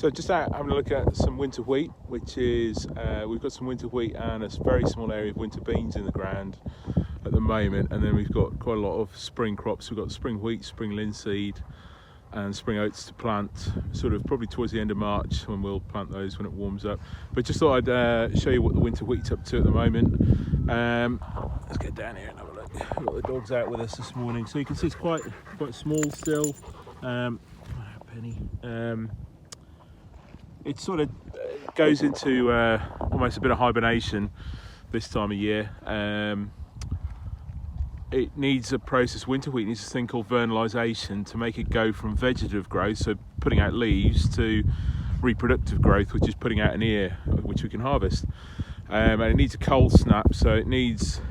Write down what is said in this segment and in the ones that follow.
So just out having a look at some winter wheat, which is, we've got some winter wheat and a very small area of winter beans in the ground at the moment, and then we've got quite a lot of spring crops. We've got spring wheat, spring linseed and spring oats to plant, sort of probably towards the end of March when we'll plant those when it warms up. But just thought I'd show you what the winter wheat's up to at the moment. Let's get down here and have a look. We've got the dogs out with us this morning, so you can see it's quite small still. Penny. It sort of goes into almost a bit of hibernation this time of year. It needs a process. Winter wheat needs a thing called vernalisation to make it go from vegetative growth, so putting out leaves, to reproductive growth, which is putting out an ear, which we can harvest. And it needs a cold snap, so it needs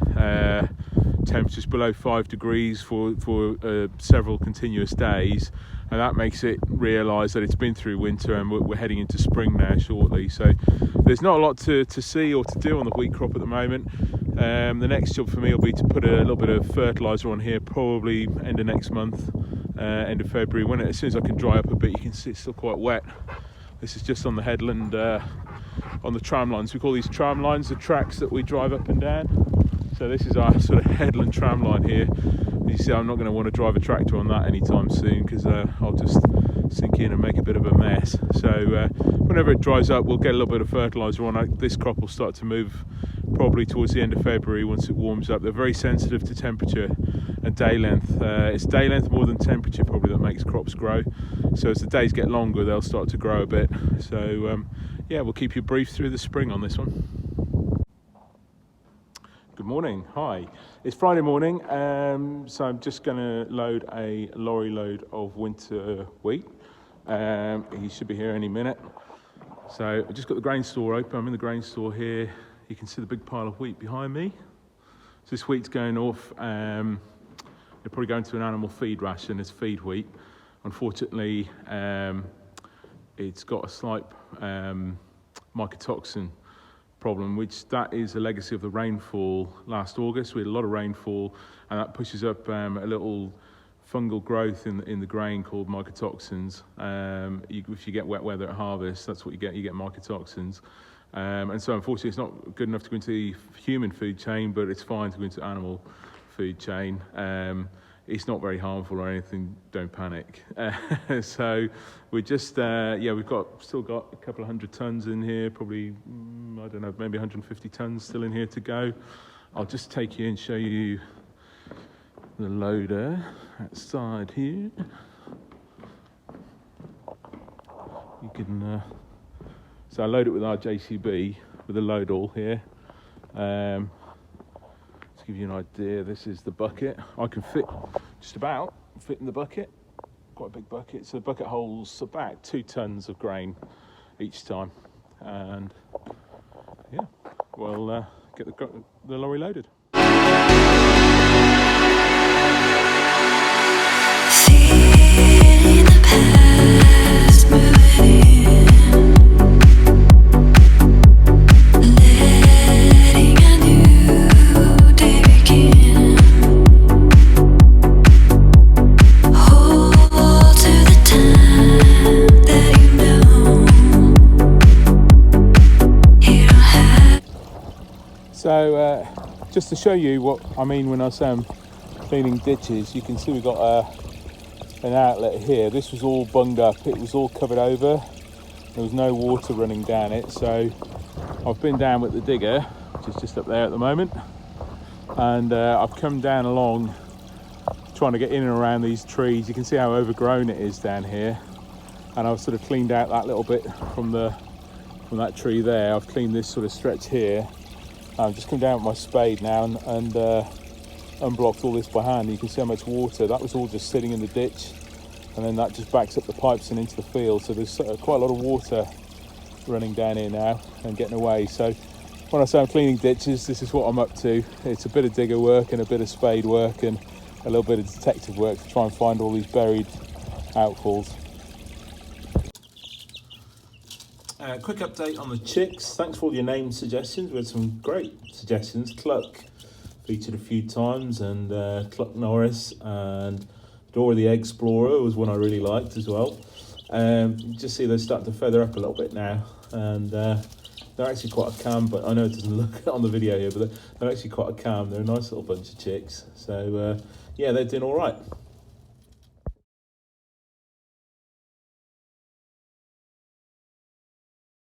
temperatures below 5 degrees for several continuous days, and that makes it realise that it's been through winter and we're heading into spring now shortly. So there's not a lot to see or to do on the wheat crop at the moment. The next job for me will be to put a little bit of fertiliser on here, probably end of next month, end of February, as soon as I can dry up a bit. You can see it's still quite wet. This is just on the headland, on the tram lines. We call these tram lines the tracks that we drive up and down. So this is our sort of headland tram line here. As you see, I'm not going to want to drive a tractor on that anytime soon, because I'll just sink in and make a bit of a mess. So whenever it dries up, we'll get a little bit of fertiliser on. This crop will start to move probably towards the end of February once it warms up. They're very sensitive to temperature and day length. It's day length more than temperature probably that makes crops grow. So as the days get longer, they'll start to grow a bit. So yeah, we'll keep you brief through the spring on this one. Good morning, hi. It's Friday morning, so I'm just going to load a lorry load of winter wheat. He should be here any minute. So I just got the grain store open. I'm in the grain store here. You can see the big pile of wheat behind me. So this wheat's going off. They're probably going to an animal feed ration as feed wheat. Unfortunately, it's got a slight mycotoxin problem, which that is a legacy of the rainfall last August. We had a lot of rainfall, and that pushes up a little fungal growth in the grain called mycotoxins. If you get wet weather at harvest, that's what you get mycotoxins. And so unfortunately it's not good enough to go into the human food chain, but it's fine to go into animal food chain. It's not very harmful or anything, don't panic. So we're just, we've still got a couple of 100 tonnes in here, probably, I don't know, maybe 150 tonnes still in here to go. I'll just take you and show you the loader outside here. You can, so I load it with our JCB with a load all here. To give you an idea, this is the bucket. I can just about fit in the bucket. Quite a big bucket. So the bucket holds about 2 tonnes of grain each time. And yeah, we'll get the lorry loaded. Feeling the past moving in, letting a new day begin. Hold to the time that you know. You don't have. So just to show you what I mean when I say I'm cleaning ditches, you can see we've got an outlet here. This was all bunged up, it was all covered over, there was no water running down it. So I've been down with the digger, which is just up there at the moment, and I've come down along trying to get in and around these trees. You can see how overgrown it is down here, and I've sort of cleaned out that little bit from that tree there. I've cleaned this sort of stretch here. I've just come down with my spade now and unblocked all this by hand. You can see how much water, that was all just sitting in the ditch, and then that just backs up the pipes and into the field. So there's quite a lot of water running down here now and getting away. So when I say I'm cleaning ditches, this is what I'm up to. It's a bit of digger work and a bit of spade work and a little bit of detective work to try and find all these buried outfalls. Quick update on the chicks. Thanks for all your name suggestions. We had some great suggestions. Cluck featured a few times, and Cluck Norris, and Dora the Explorer was one I really liked as well. You just see they're starting to feather up a little bit now, and they're actually quite a calm. But I know it doesn't look on the video here, but they're actually quite a calm. They're a nice little bunch of chicks. So yeah, they're doing all right.